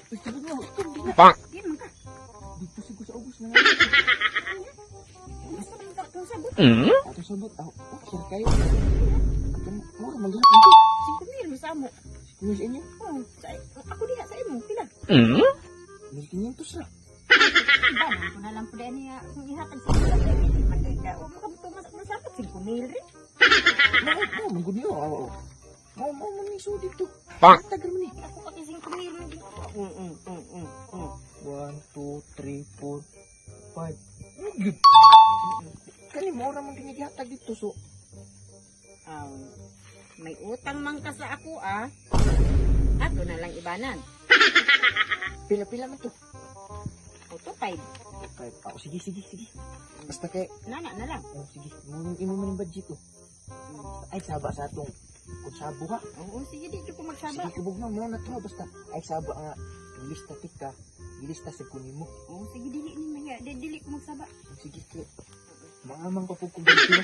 Sabot mo. Pak. Di man ka. Dito siguro sa ubos na. Basta man ka kung sabot. Ato sabot. Sir kayo. Mura maghapon to. 5,000 mo sa amo. Kuno sa inyo. Oh, ako diha sa imo. Pila? 1,500 na. Banan ko na lang po dahil niya kung ihatag sa iyo. Magkaya o makabuto masakot 5,000 rin. Mau manggod niyo. Mau maniso dito. Pak. Tagal mo ni. Ako pati 5,000 rin. 1, 2, 3, 4, 5. Kani mo ra man ginihatag dito so. May utang man ka sa ako Ato na lang ibanan. Pila-pila man to. Auto 5. Okay, sige. Basta kay Nana na lang. sige, imo man yung budget to. Ay saba sa atong kung sabo ha. Oo, sige di ko magsaba. Sige kubog na mo na to basta ay saba nga lista tika, lista sa kunin mo. Oo, sige dili ni maya. Dili ko magsaba. Sige ke. Maamang pa po kung dito.